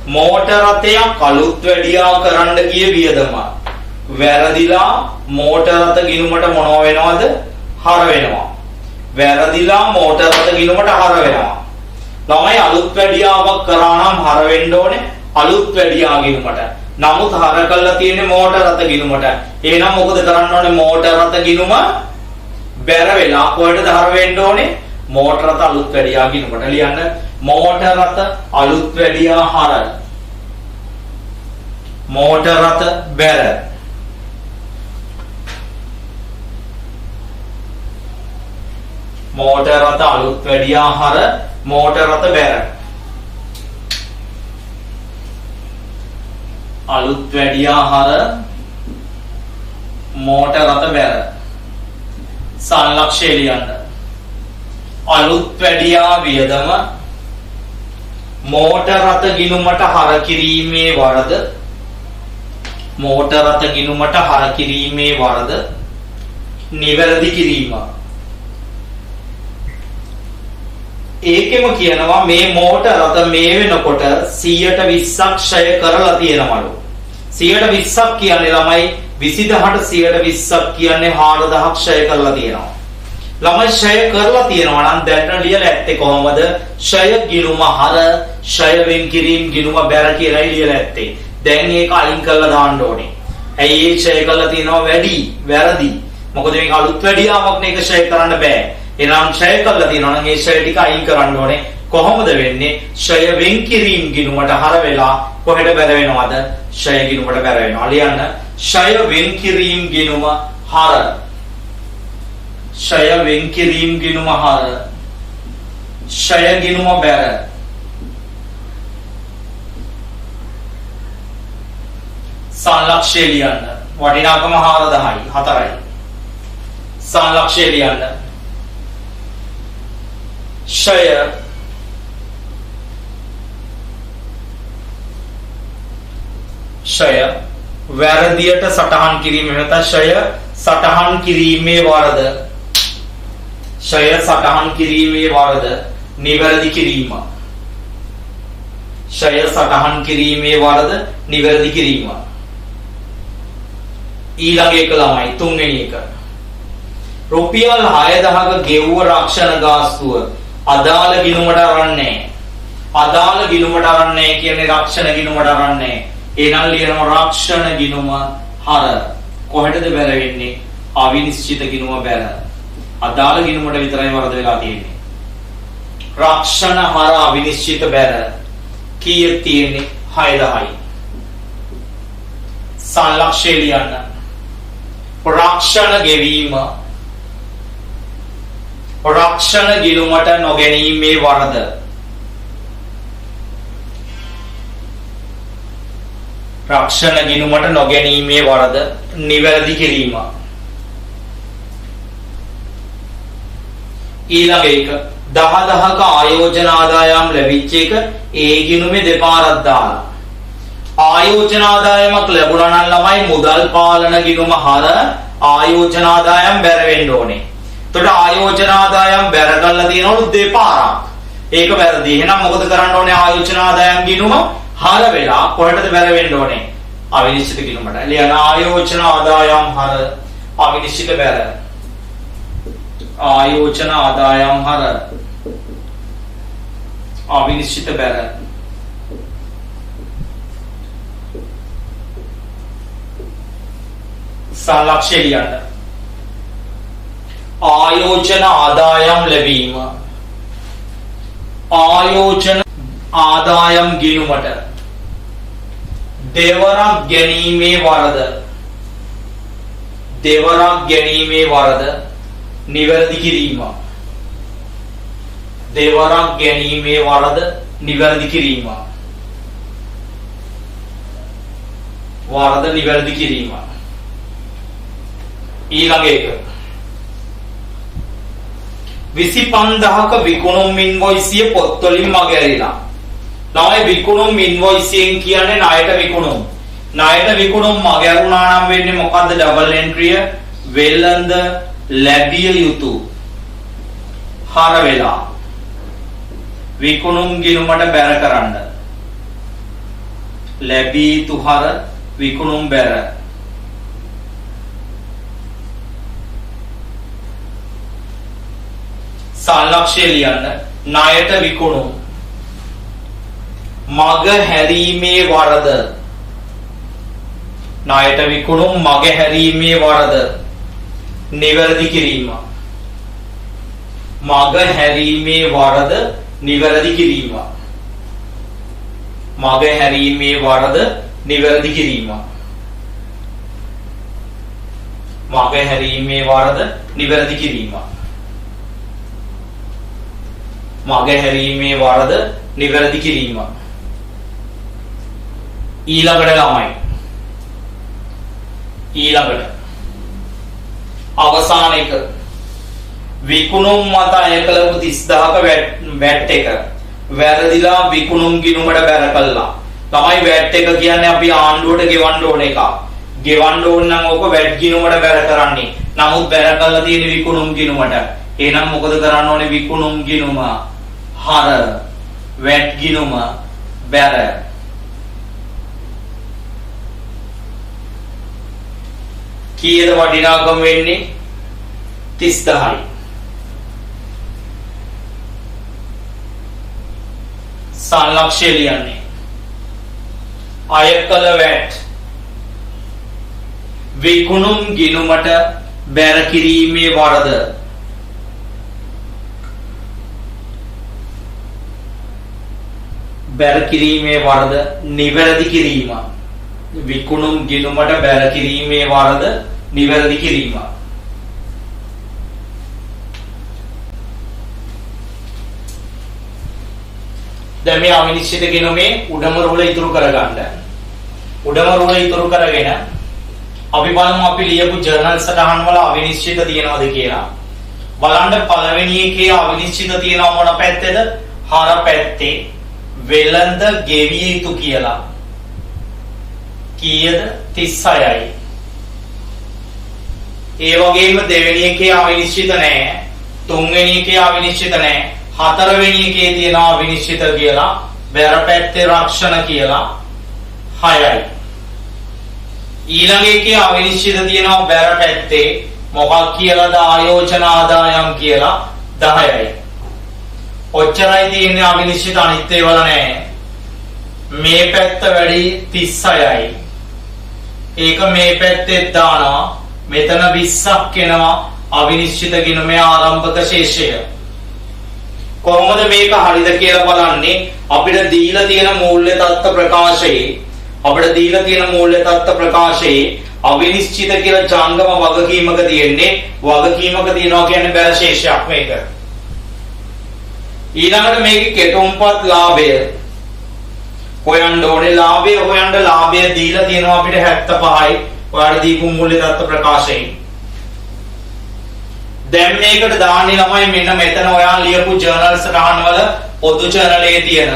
මෝටර රථයක් අලුත් වැඩියා කරන්න ගිය වියදම වැරදිලා මෝටර රථ ගිණුමට මොනව වෙනවද? හර වෙනවා. වැරදිලා මෝටර රථ ගිණුමට හර වෙනවා. ළමයි අලුත් වැඩියාවක් කරා නම් හර වෙන්න ඕනේ අලුත් වැඩියා ගිණුමට. නමුත් හර කරලා තියෙන්නේ මෝටර රථ ගිණුමට. එහෙනම් මොකද කරන්න ඕනේ? මෝටර රථ ගිණුම බැර වෙලා කොහෙටද හර වෙන්න ඕනේ? මෝටර රථ අලුත් වැඩියා ගිණුමට. ලියන්න මෝටර රථ අලුත් වැඩියා හර. මෝටර රථ බැර. මෝටර රථ අලුත් වැඩියා හර මෝටර රථ බැර. අලුත් වැඩියා හර මෝටර රථ බැර. සංලක්ෂය ලියන්න. අලුත් වැඩියා වියදම මෝටර රථ ගිණුමට හර කිරීමේ වරද. මෝටර රථ ගිණුමට හර කිරීමේ වරද නිවැරදි කිරීම. ඒකෙම කියනවා මේ මෝටර රථ මේ වෙනකොට 120ක් ක්ෂය කරලා තියෙනවලු. 120ක් කියන්නේ ළමයි 20000ට 120ක් කියන්නේ 4000ක් ක්ෂය කරලා තියෙනවා. ළමයි ක්ෂය කරලා තියෙනවා නම් දැන් ලියලා ඇත්තේ කොහොමද? ක්ෂය ගිණුම හර ක්ෂය වෙන් කිරීම ගිණුම බැර කියලා ලියලා ඇත්තේ. දැන් ඒක අයින් කරලා දාන්න ඕනේ. ඇයි ඒ ක්ෂය කරලා තියෙනවා වැඩි වැරදි. මොකද මේක අලුත් වැඩියාවක් නේ ඒක ක්ෂය කරන්න බෑ. එනම් ක්ෂය කරලා තියෙනවා නම් ඒ ක්ෂය ටික අයින් කරන්න ඕනේ. කොහොමද වෙන්නේ? ක්ෂය වෙන් කිරීම ගිණුමට හර වෙලා කොහෙට බැර වෙනවද? ක්ෂය ගිණුමට බැර වෙනවා. ලියන්න ක්ෂය වෙන් කිරීම ගිණුම හර. ක්ෂය වෙන් කිරීම ගිණුම හර ක්ෂය ගිණුම බැර. සංලක්ෂය ලියන්න. වටිනාකම 4000යි 4යි. සංලක්ෂය ලියන්න. ෂය ෂය වැරදියට සටහන් කිරීම නැත්නම් ෂය සටහන් කිරීමේ වරද ෂය සටහන් කිරීමේ වරද නිවැරදි කිරීම ෂය සටහන් කිරීමේ වරද නිවැරදි කිරීම ඊළඟ එක ළමයි තුන්වෙනි එක රුපියල් 6000ක ගෙවුව රක්ෂණ ගාස්තුව අදාළ ගිණුමට අරන්නේ අදාළ ගිණුමට අරන්නේ කියන්නේ රක්ෂණ ගිණුමට අරන්නේ එහෙනම් ලියනවා රක්ෂණ ගිණුම හර කොහෙටද බැර වෙන්නේ අවිනිශ්චිත ගිණුම බැර අදාළ ගිණුමට විතරයි වරද වෙලා තියෙන්නේ රක්ෂණ හර අවිනිශ්චිත බැර කීයක් තියෙන්නේ 6000යි සංලක්ෂය ලියන්න රක්ෂණ ගෙවීම රක්ෂණ ගිණුමට නොගැනීමේ වරද රක්ෂණ ගිණුමට නොගැනීමේ වරද නිවැරදි කිරීම ඊළඟ එක 10000ක ආයෝජන ආදායම් ලැබිච්ච එක ඒ ගිණුමේ දෙපාරක් දාලා ආයෝජන ආදායමක් ලැබුණා නම් ළමයි මුදල් පාලන ගිණුම හර ආයෝජන ආදායම් බැර වෙන්න ඕනේ. එතකොට ආයෝජන ආදායම් බැර කරලා තියෙනවලු දෙපාරක්. ඒක වැරදි. එහෙනම් මොකද කරන්න ඕනේ ආයෝජන ආදායම් ගිණුම හර වෙලා කොහෙටද බැර වෙන්න ඕනේ? අවිනිශ්චිත ගිණුමට. ලියන ආයෝජන ආදායම් හර අවිනිශ්චිත බැර. ආයෝජන ආදායම් හර අවිනිශ්චිත බැර. සංලක්ෂය ලියන්න. ආයෝජන ආදායම් ලැබීම ආයෝජන ආදායම් ගිණුමට දෙවරක් ගැනීමේ වරද දෙවරක් ගැනීමේ වරද නිවැරදි කිරීම දෙවරක් ගැනීමේ වරද නිවැරදි කිරීම වරද නිවැරදි කිරීම ඊළඟ එක 25000ක විකුණුම් ඉන්වොයිසිය පොත් වලින් මගහැරිලා. ළමයි විකුණුම් ඉන්වොයිසියෙන් කියන්නේ ණයට විකුණුම්. ණයට විකුණුම් මගහැරුණා නම් වෙන්නේ මොකද්ද ඩබල් එන්ට්‍රිය? වෙළඳ ලැබිය යුතු හර වෙලා විකුණුම් ගිණුමට බැර කරන්න. ලැබිය යුතු හර විකුණුම් බැර සංලක්ෂය ලියන්න. ණයට විකුණුම් මග හැරීමේ වරද ණයට විකුණුම් මග හැරීමේ වරද නිවැරදි කිරීම මග හැරීමේ වරද නිවැරදි කිරීම මග හැරීමේ වරද නිවැරදි කිරීම මග හැරීමේ වරද නිවැරදි කිරීම මග හැරීමේ වරද නිවැරදි කිරීම ඊළඟට ළමයි ඊළඟට අවසාන එක විකුණුම් මත අය කළපු 30000ක වැට් එක වැරදිලා විකුණුම් ගිණුමට බැර කළා. ළමයි වැට් එක කියන්නේ අපි ආණ්ඩුවට ගෙවන්න ඕන එක. ගෙවන්න ඕන නම් ඕක වැට් ගිණුමට බැර කරන්නේ. නමුත් බැර කළා තියෙන විකුණුම් ගිණුමට. එහෙනම් මොකද කරන්න ඕනේ? විකුණුම් ගිණුම හර වැට් ගිණුම බැර කීයද වටිනාකම වෙන්නේ 30000යි. සංලක්ෂය ලියන්නේ අය කළ වැට් විකුණුම් ගිණුමට බැර කිරීමේ වරද බැර කිරීමේ වරද නිවැරදි කිරීම විකුණුම් ගිණුමට බැර කිරීමේ වරද නිවැරදි කිරීම දැන් මේ අවිනිශ්චිත ගිණුමේ උඩම රුල ඉතුරු කරගන්න. උඩම රුල ඉතුරු කරගෙන අපි බලමු අපි ලියපු ජර්නල් සටහන් වල අවිනිශ්චිත තියෙනවද කියලා. බලන්න පළවෙනි එකේ අවිනිශ්චිත තියෙනවා මොන පැත්තේද? හර පැත්තේ. වෙළඳ ගෙවිය යුතු කියලා. කීයද? 36යි. ඒ වගේම දෙවෙනි එකේ අවිනිශ්චිත නැහැ. තුන්වෙනි එකේ අවිනිශ්චිත නැහැ. හතරවෙනි එකේ තියෙනවා අවිනිශ්චිත කියලා. බැර පැත්තේ රක්ෂණ කියලා 6යි. ඊළඟ එකේ අවිනිශ්චිත තියෙනවා බැර පැත්තේ මොකක් කියලාද? ආයෝජන ආදායම් කියලා 10යි. ඔච්චරයි තියෙන්නේ අවිනිශ්චිත, අනිත් ඒවල නැහැ. මේ පැත්ත වැඩි 36යි. ඒක මේ පැත්තේ දානවා. මෙතන 20ක් එනවා අවිනිශ්චිත ගිණුමේ ආරම්භක ශේෂය. කොහොමද මේක හරිද කියලා බලන්නේ? අපිට දීලා තියෙන මූල්‍ය තත්ත්ව ප්‍රකාශයේ අවිනිශ්චිත කියලා ජංගම වගකීමක තියෙන්නේ. වගකීමක තියනවා කියන්නේ බැර ශේෂයක් මේක. ඊළඟට මේකේ කෙටුම්පත් ලාභය හොයන්න ඕනේ. ලාභය දීලා තියෙනවා අපිට 75යි. ඔයාලට දීපු මූල්‍ය තත්ත්ව ප්‍රකාශයෙන්. දැන් මේකට දාන්නේ ළමයි මෙන්න මෙතන ඔයා ලියපු ජර්නල් සටහන් වල පොදු ජර්නලයේ තියෙන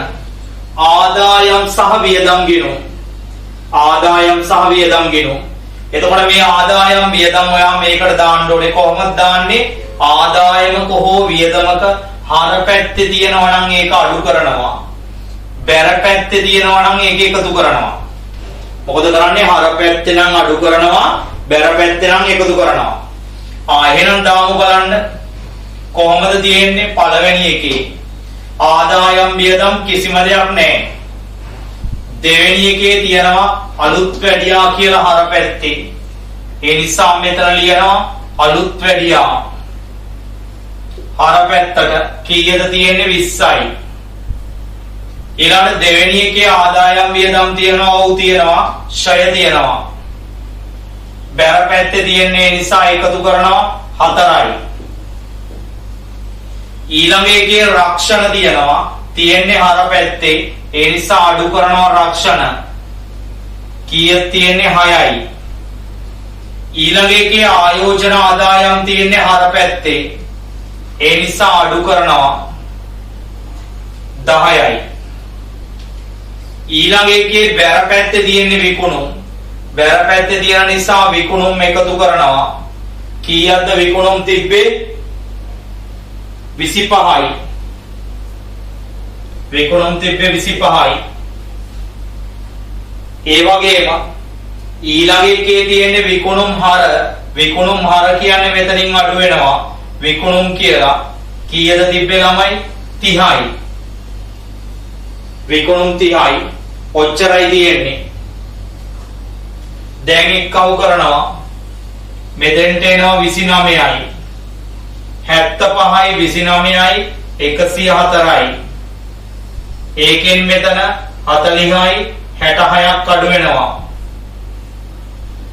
ආදායම් සහ වියදම් ගිණුම්. එතකොට මේ ආදායම් වියදම් ඔයා මේකට දාන්න ඕනේ. කොහොමද දාන්නේ? ආදායමක හෝ වියදමක හර පැත්තේ තියෙනවා නම් ඒක අඩු කරනවා. බැර පැත්තේ තියෙනවා නම් ඒක එකතු කරනවා. මොකද කරන්නේ? හර පැත්තේ නම් අඩු කරනවා, බැර පැත්තේ නම් එකතු කරනවා. එහෙනම් දාමු බලන්න කොහොමද තියෙන්නේ? පළවෙනි එකේ ආදායම් වියදම් කිසිම දෙයක් නැහැ. දෙවෙනි එකේ තියෙනවා අලුත් වැඩියා කියලා හර පැත්තේ. ඒ නිසා මෙතන ලියනවා අලුත් වැඩියා. හර පැත්තට කීයද තියෙන්නේ? 20යි. ඊළඟ දෙවෙනි එකේ ආදායම් වියදම් තියෙනවා, ෂය තියෙනවා. බැර පැත්තේ තියෙන්නේ නිසා එකතු කරනවා 4යි. ඊළඟ එකේ රක්ෂණ තියෙන්නේ හර පැත්තේ. ඒ නිසා අඩු කරනවා රක්ෂණ. කීයක් තියෙන්නේ? 6යි. ඊළඟ එකේ ආයෝජන ආදායම් තියෙන්නේ හර පැත්තේ. ඒ නිසා අඩු කරනවා 10යි. ඊළඟ එකේ බැර පැත්තේ තියෙන්නේ විකුණුම්. බැර පැත්තේ තියෙන නිසා විකුණුම් එකතු කරනවා. කීයක්ද විකුණුම් තිබ්බේ? 25යි. විකුණුම් තිබ්බේ 25යි. ඒ වගේම ඊළඟ එකේ තියෙන්නේ විකුණුම් හර කියන්නේ මෙතනින් අඩු වෙනවා. විකුණුම් කියලා කීයද තිබ්බේ ළමයි? 30යි. විකුණුම් 30යි. ඔච්චරයි තියෙන්නේ. දැන් එක්කව කරනවා. මෙතෙන්ට එනවා 29යි. 75යි 29යි 104යි. ඒකෙන් මෙතන 40යි 66ක් අඩු වෙනවා.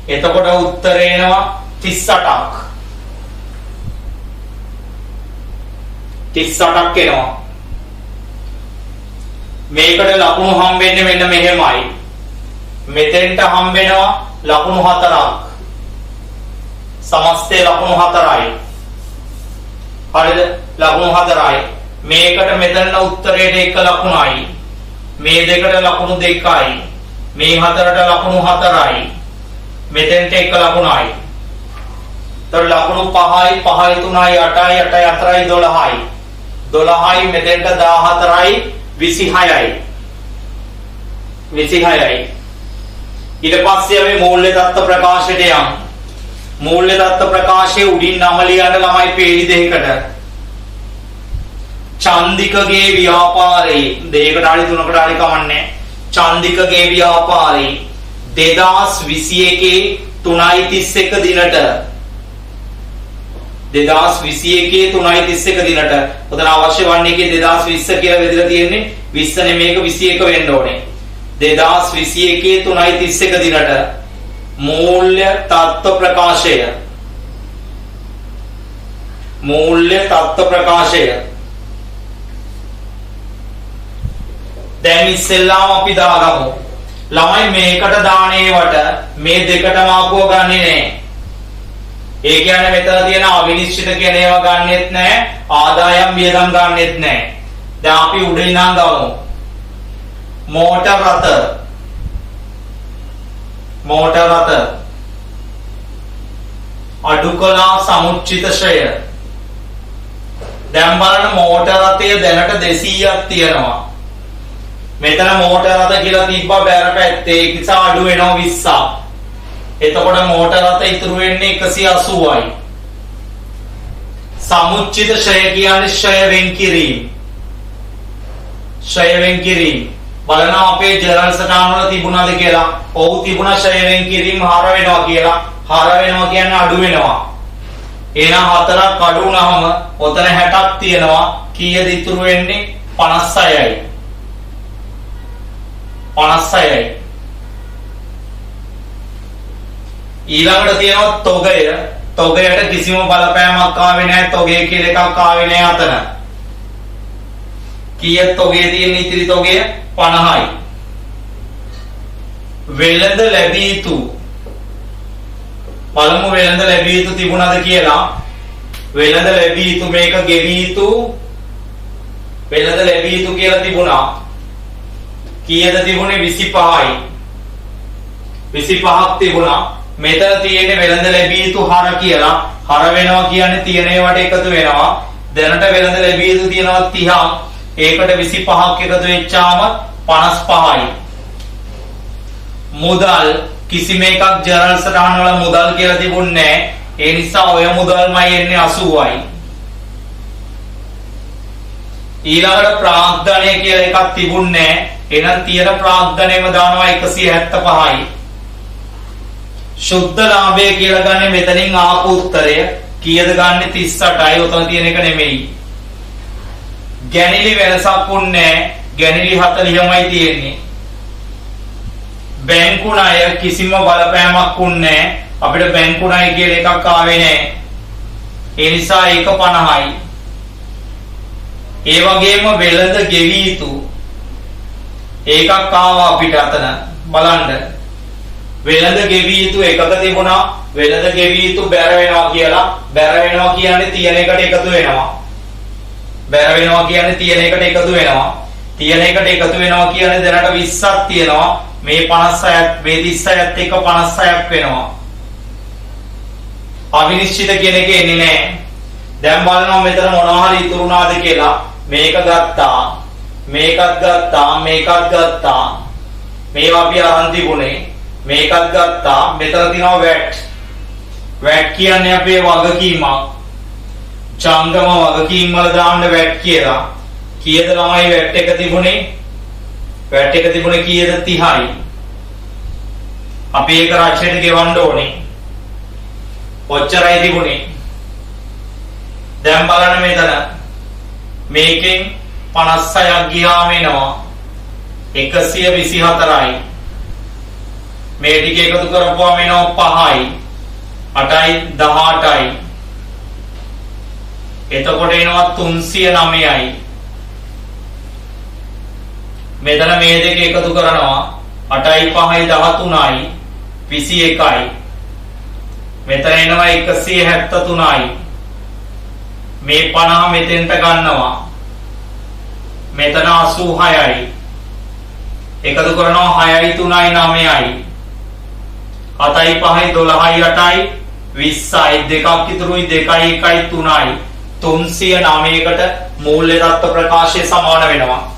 එතකොට උත්තරේ එනවා 38ක්. 38ක් එනවා. මේකට ලකුණු හම්බෙන්නේ මෙන්න මෙහෙමයි. මෙතෙන්ට හම්බෙනවා ලකුණු 4ක්. සමස්තයේ ලකුණු 4යි. හරිද? ලකුණු 4යි. මේකට මෙතන උත්තරයට 1 ලකුණයි. මේ දෙකට ලකුණු 2යි. මේ හතරට ලකුණු 4යි. මෙතෙන්ට 1 ලකුණයි. තව ලකුණු 5යි 5යි 3යි 8යි 8යි 4යි 12යි. 12යි මෙතෙන්ට 14යි 26යි. 26යි. ඊට පස්සේ අපි මූල්‍ය තත්ත්ව ප්‍රකාශයට යමු. මූල්‍ය තත්ත්ව ප්‍රකාශයේ උඩින් නම ලියන්න ළමයි පේජ් දෙකකට. චන්දිකගේ ව්‍යාපාරේ දෙයකට හරි තුනකට හරි කමන්නේ. චන්දිකගේ ව්‍යාපාරේ 2021 3:31 දිනට 2021 3:31 දිනට උතන අවශ්‍ය වන්නේ කී 2020 කියලා බෙදලා තියෙන්නේ 20 නෙමේක 21 වෙන්න ඕනේ. 2021 3:31 දිනට මූල්‍ය තත්ත්ව ප්‍රකාශය දැන් ඉස්සෙල්ලාම අපි දාගමු. ළමයි මේකට දානේවට මේ දෙකටම ආපුව ගන්නෙ නෑ. ඒ කියන්නේ මෙතන තියෙන අවිනිශ්චිත කියන ඒවා ගන්නෙත් නැහැ, ආදායම් වියදම් ගන්නෙත් නැහැ. දැන් අපි උඩ ඉඳන් ගමු. මෝටර රථ, මෝටර රථ අඩු කළා සමුච්චිත ශ්‍රය. දැන් බලන්න මෝටර රථය දැනට 200ක් තියෙනවා. මෙතන මෝටර රථ කියලා තිබ්බා බැර පැත්තේ, ඒක නිසා අඩු වෙනවා 20ක්. එතකොට මෝටර රථ ඉතුරු වෙන්නේ 180යි. සමුච්චිත ශ්‍රය කියන්නේ ශ්‍රය වෙන් කිරීම. ශ්‍රය වෙන් කිරීම. බලන්න අපේ ජර්නල් සටහන් වල තිබුණාද කියලා. ඔව් තිබුණා ශ්‍රය වෙන් කිරීම හර වෙනවා කියලා. හර වෙනවා කියන්නේ අඩු වෙනවා. එහෙනම් 4ක් අඩු වුණාම ඔතන 60ක් තියෙනවා. කීයද ඉතුරු වෙන්නේ? 56යි. 56යි. ඊළඟට තියෙනවා තොගය. තොගයට කිසිම බලපෑමක් ආවේ නැහැ. තොගය කියලා එකක් ආවේ නැහැ අතන. කීයක් තොගය තියෙන ඉතිරි තොගය? 50යි. වෙළඳ ලැබිය යුතු. පළමු වෙළඳ ලැබිය යුතු තිබුණාද කියලා. වෙළඳ ලැබිය යුතු මේක ගෙවිය යුතු. වෙළඳ ලැබිය යුතු කියලා තිබුණා. කීයද තිබුණේ? 25යි. 25ක් තිබුණා. මෙතන තියෙන්නේ වෙළඳ ලැබිය යුතු හර කියලා. හර වෙනවා කියන්නේ තියෙන ඒවාට එකතු වෙනවා. දැනට වෙළඳ ලැබිය යුතු තියෙනවා 30ක්. ඒකට 25ක් එකතු වෙච්චාම 55යි. මුදල් කිසිම එකක් ජර්නල් සටහන් වල මුදල් කියලා තිබුණේ නැහැ. ඒ නිසා ඔය මුදල්මයි එන්නේ 80යි. ඊළඟට ප්‍රාග්ධනය කියලා එකක් තිබුණේ නැහැ. එහෙනම් තියෙන ප්‍රාග්ධනයම දානවා 175යි. ශුද්ධ ලාභය කියලා ගන්නේ මෙතනින් ආපු උත්තරය. කීයද ගන්නෙ? 38යි. උතන තියෙන එක නෙමෙයි. ගැනිලි වෙනසක් වුන්නේ නැහැ. ගැනිලි 40මයි තියෙන්නේ. බැංකු ණය කිසිම බලපෑමක් වුන්නේ නැහැ. අපිට බැංකු ණය කියලා එකක් ආවේ නැහැ. ඒ නිසා ඒක 50යි. ඒ වගේම වෙළඳ ගෙවිය යුතු ඒකක් ආවා අපිට අතන බලන්න. වෙළඳ ගෙවිය යුතු එකක තිබුණා. වෙළඳ ගෙවිය යුතු බැර වෙනවා කියලා. බැර වෙනවා කියන්නේ තියෙන එකට එකතු වෙනවා. බැර වෙනවා කියන්නේ තියෙන එකට එකතු වෙනවා. තියෙන එකට එකතු වෙනවා කියන්නේ දැනට 20ක් තියෙනවා. මේ 56ක් මේ 36ත් එක්ක 56ක් වෙනවා. අවිනිශ්චිත කියන එක එන්නේ නැහැ. දැන් බලනවා මෙතන මොනවා හරි ඉතුරු වුණාද කියලා. මේක ගත්තා. මේකත් ගත්තා. මේකත් ගත්තා. මේවා අපි අරන් තිබුණේ. මේකත් ගත්තා. මෙතන තියෙනවා වැට්. වැට් කියන්නේ අපේ වගකීමක්. ජංගම වගකීම් වල දාන්න වැට් කියලා. කීයද ළමයි වැට් එක තිබුණේ? වැට් එක තිබුණේ කීයද? 30යි. අපි ඒක රාජ්‍යයට ගෙවන්න ඕනේ. ඔච්චරයි තිබුණේ. දැන් බලන්න මෙතන මේකෙන් 56ක් ගියාම එනවා 124යි. මේ ටික එකතු කරපුවාම එනවා 5යි. 8යි 18යි. එතකොට එනවා 309යි. මෙතන මේ දෙක එකතු කරනවා 8යි 5යි 13යි 21යි. මෙතන එනවා 173යි. මේ 50 මෙතෙන්ට ගන්නවා. මෙතන 86යි. එකතු කරනවා 6යි 3යි 9යි. 7යි 5යි 12යි 8යි 20යි. දෙකක් ඉතුරුයි 2යි 1යි 3යි. 309කට මූල්‍ය තත්ත්ව ප්‍රකාශය සමාන වෙනවා.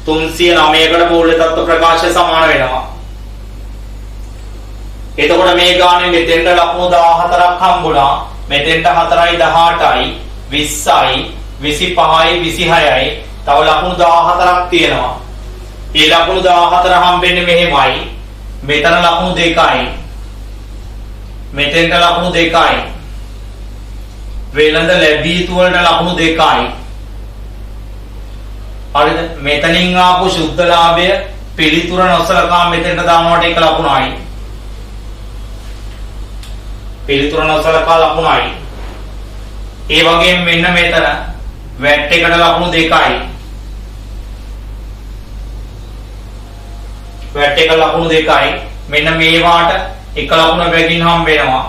309කට මූල්‍ය තත්ත්ව ප්‍රකාශය සමාන වෙනවා. එතකොට මේ ගානේ මෙතෙන්ට ලකුණු 14ක් හම්බුණා. මෙතෙන්ට 4යි 18යි 20යි 25යි 26යි. තව ලකුණු 14ක් තියෙනවා. මේ ලකුණු 14 හම්බෙන්නේ මෙහෙමයි. මෙතන ලකුණු 2යි. මෙතෙන්ට ලකුණු 2යි. වෙළඳ ලැබිය යුතු වලට ලකුණු 2යි. හරිද? මෙතනින් ආපු සුද්ධ ලාභය පිළිතුර නොසලකා මෙතෙන්ට දානවට එක ලකුණයි. පිළිතුර නොසලකා ලකුණයි. ඒ වගේම මෙන්න මෙතන වැට් එකට ලකුණු 2යි. වැට් එක ලකුණු 2යි. මෙන්න මේවාට එක ලකුණ බැගින් හම්බ වෙනවා.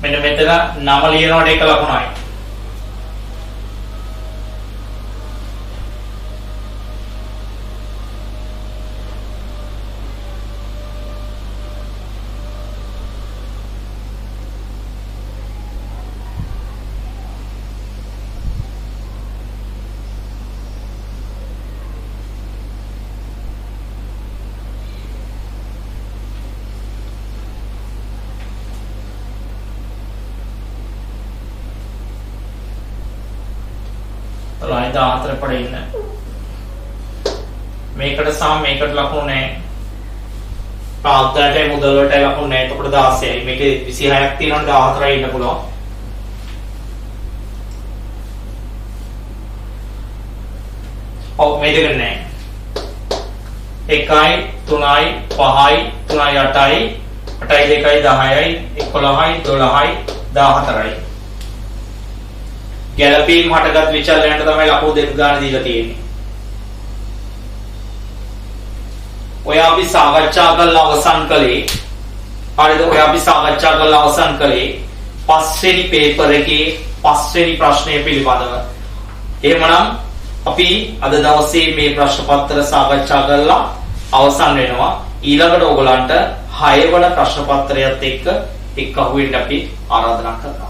මෙන්න මෙතන නම ලියනකොට එක ලකුණයි. लाइन 14 पड़े इන්න මේකට සම මේකට ලකුණු නැහැ. පාත්තට මුදල් වලට ලකුණු නැහැ. එතකොට 16යි. මේකේ 26ක් තියෙනවා 14යි ඉන්න පුළුවන්. ඔව් මේ දෙක නැහැ. 1යි 3යි 5යි 3යි 8යි 8යි 2යි 10යි 11යි 12යි 14යි. ගැළපීම් හටගත් විචලනයට තමයි ලකුණු දෙක ගන්න දීලා තියෙන්නේ. ඔය අපි සාකච්ඡා කරලා අවසන් කළේ හරිද? ඔය අපි සාකච්ඡා කරලා අවසන් කළේ පස්වෙනි පේපර් එකේ පස්වෙනි ප්‍රශ්නය පිළිබඳව. එහෙමනම් අපි අද දවසේ මේ ප්‍රශ්න පත්‍ර සාකච්ඡා කරලා අවසන් වෙනවා. ඊළඟට ඔයගලන්ට 6 වන ප්‍රශ්න පත්‍රයත් එක්ක එක්ක අහුවෙන්න අපි ආරාධනා කරනවා.